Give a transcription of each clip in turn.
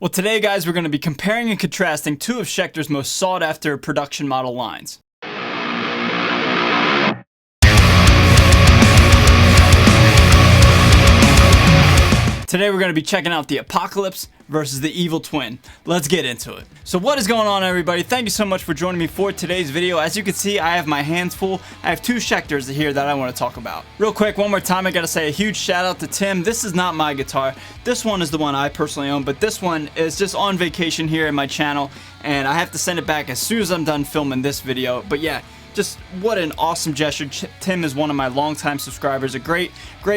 Well, today, guys, we're going to be comparing and contrasting two of Schecter's most sought-after production model lines. Today we're going to be checking out the Apocalypse versus the Evil Twin. Let's get into it. So what is going on, everybody? Thank you so much for joining me for today's video. As you can see, I have my hands full. I have two Schecters here that I want to talk about. Real quick, one more time, I got to say a huge shout out to Tim. This is not my guitar. This one is the one I personally own, but this one is just on vacation here in my channel, and I have to send it back as soon as I'm done filming this video. But yeah, just what an awesome gesture. Tim is one of my longtime subscribers, a great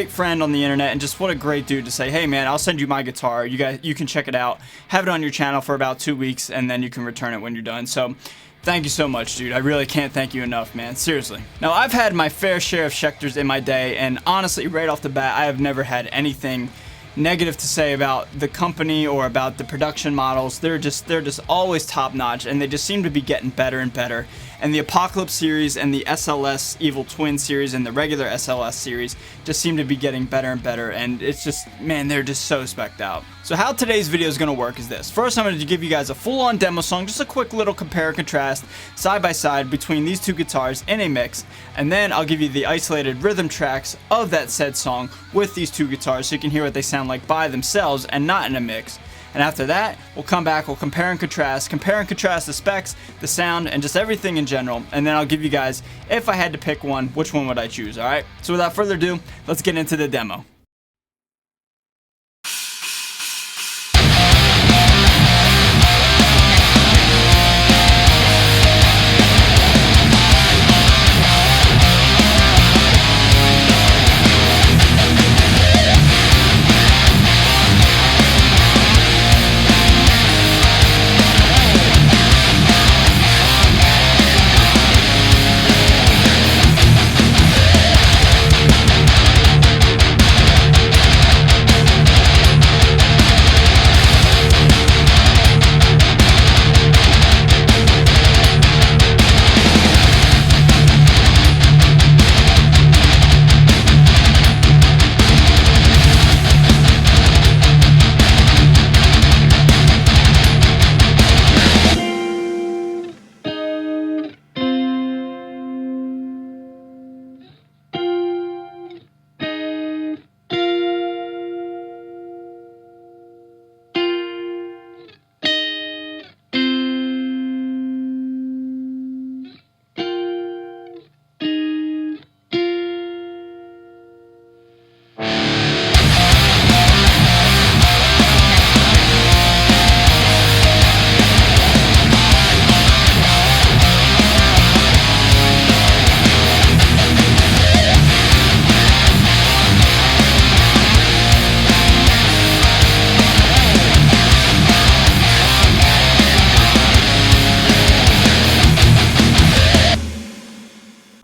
friend on the internet, and just what a great dude to say, hey man, I'll send you my guitar. You can check it out, have it on your channel for about 2 weeks, and then you can return it when you're done. So thank you so much, dude. I really can't thank you enough, man. Seriously. Now, I've had my fair share of Schecters in my day, and honestly, right off the bat, I have never had anything negative to say about the company or about the production models. They're just always top notch, and they just seem to be getting better and better. And the Apocalypse series and the SLS Evil Twin series and the regular SLS series just seem to be getting better and better, and it's just, man, they're just so specced out. So how today's video is going to work is this. First, I'm going to give you guys a full-on demo song, just a quick little compare and contrast side by side between these two guitars in a mix, and then I'll give you the isolated rhythm tracks of that said song with these two guitars so you can hear what they sound like by themselves and not in a mix. And after that, we'll come back, we'll compare and contrast the specs, the sound, and just everything in general. And then I'll give you guys, if I had to pick one, which one would I choose, alright? So without further ado, let's get into the demo.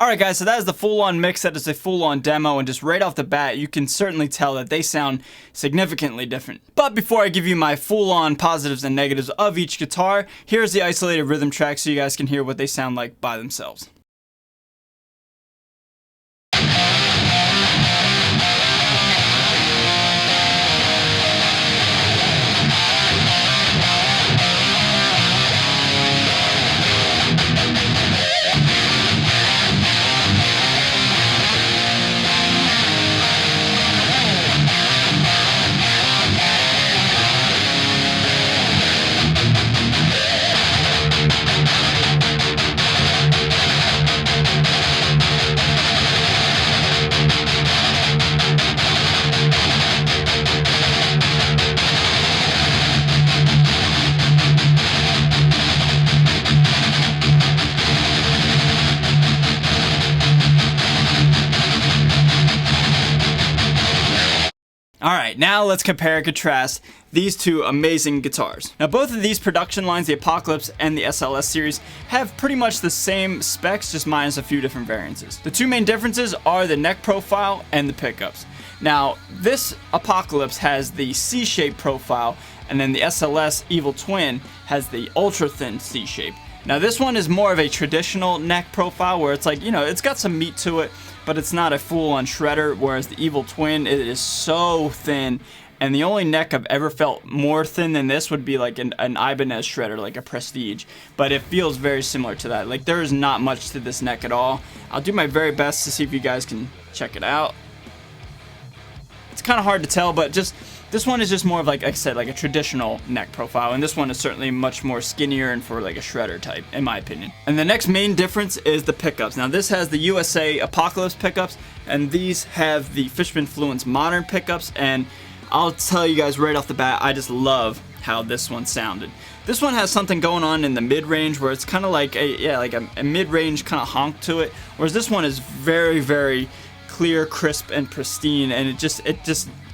Alright guys, so that is the full-on mix, that is a full-on demo, and just right off the bat, you can certainly tell that they sound significantly different. But before I give you my full-on positives and negatives of each guitar, here's the isolated rhythm track so you guys can hear what they sound like by themselves. Alright, now let's compare and contrast these two amazing guitars. Now both of these production lines, the Apocalypse and the SLS series, have pretty much the same specs, just minus a few different variances. The two main differences are the neck profile and the pickups. Now this Apocalypse has the C-shaped profile, and then the SLS Evil Twin has the ultra thin C-shape. Now this one is more of a traditional neck profile where it's like, you know, it's got some meat to it, but it's not a full-on shredder, whereas the Evil Twin, it is so thin And the only neck I've ever felt more thin than this would be like an Ibanez shredder, like a Prestige. But it feels very similar to that. Like there is not much to this neck at all. I'll do my very best to see if you guys can check it out. It's kind of hard to tell, but just this one is just more of like I said, like a traditional neck profile, and this one is certainly much more skinnier and for like a shredder type, in my opinion. And the next main difference is the pickups. Now this has the USA Apocalypse pickups, and these have the Fishman Fluence Modern pickups, and I'll tell you guys right off the bat, I just love how this one sounded. This one has something going on in the mid-range where it's kind of like a mid-range kind of honk to it, whereas this one is very, very clear, crisp, and pristine, and it just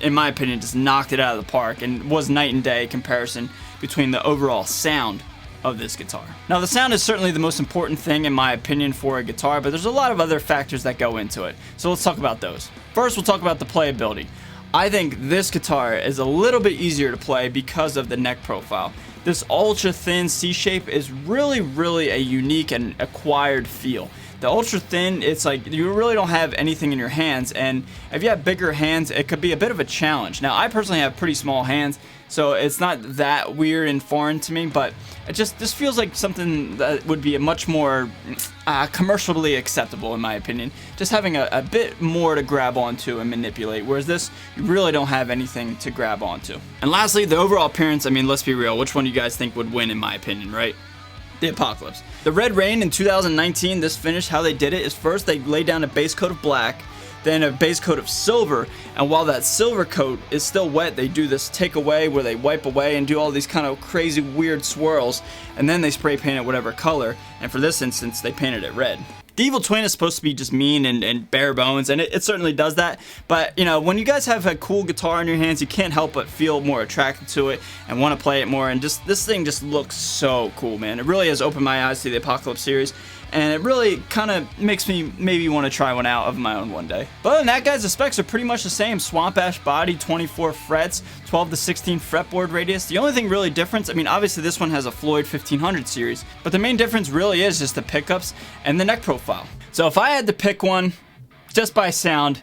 in my opinion just knocked it out of the park and was night and day comparison between the overall sound of this guitar. Now the sound is certainly the most important thing in my opinion for a guitar, but there's a lot of other factors that go into it, so let's talk about those. First, we'll talk about the playability. I think this guitar is a little bit easier to play because of the neck profile. This ultra thin C shape is really a unique and acquired feel. The ultra thin, it's like you really don't have anything in your hands, and if you have bigger hands, it could be a bit of a challenge. Now I personally have pretty small hands, so it's not that weird and foreign to me, but this feels like something that would be a much more commercially acceptable in my opinion. Just having a bit more to grab onto and manipulate, whereas this, you really don't have anything to grab onto. And lastly, the overall appearance, I mean, let's be real, which one do you guys think would win in my opinion, right? The Apocalypse. The Red Rain in 2019, this finish, how they did it is first they laid down a base coat of black, then a base coat of silver, and while that silver coat is still wet, they do this take away where they wipe away and do all these kind of crazy weird swirls, and then they spray paint it whatever color, and for this instance they painted it red. The Evil Twin is supposed to be just mean and bare bones, and it certainly does that, but you know, when you guys have a cool guitar in your hands, you can't help but feel more attracted to it and want to play it more, and just this thing just looks so cool, man. It really has opened my eyes to the Apocalypse series, and it really kind of makes me maybe want to try one out of my own one day. But other than that, guys, the specs are pretty much the same. Swamp Ash body, 24 frets, 12 to 16 fretboard radius. The only thing really different, I mean, obviously this one has a Floyd 1500 series, but the main difference really is just the pickups and the neck profile. So if I had to pick one, just by sound,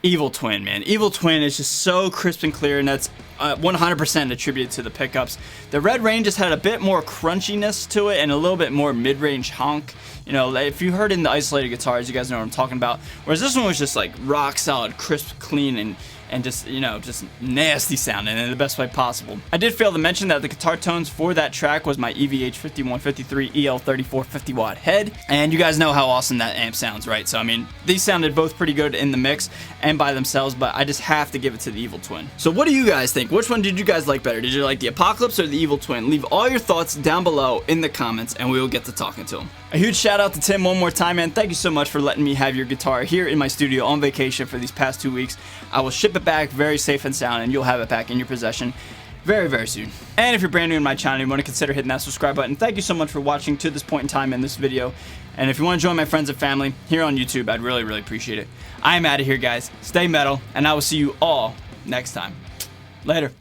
Evil Twin, man. Evil Twin is just so crisp and clear, and that's 100% attributed to the pickups. The Red Rain just had a bit more crunchiness to it and a little bit more mid-range honk. You know, if you heard in the isolated guitars, you guys know what I'm talking about. Whereas this one was just like rock solid, crisp, clean, and just, you know, just nasty sounding in the best way possible. I did fail to mention that the guitar tones for that track was my EVH 5153 EL 34 50 watt head, and you guys know how awesome that amp sounds, right? So I mean, these sounded both pretty good in the mix and by themselves, but I just have to give it to the Evil Twin. So what do you guys think? Which one did you guys like better? Did you like the Apocalypse or the Evil Twin? Leave all your thoughts down below in the comments and we will get to talking to them. A huge shout out to Tim one more time, man. Thank you so much for letting me have your guitar here in my studio on vacation for these past 2 weeks. I will ship it back very safe and sound, and you'll have it back in your possession very soon. And if you're brand new in my channel, you want to consider hitting that subscribe button. Thank you so much for watching to this point in time in this video. And if you want to join my friends and family here on YouTube, I'd really appreciate it. I am out of here, guys. Stay metal, and I will see you all next time. Later.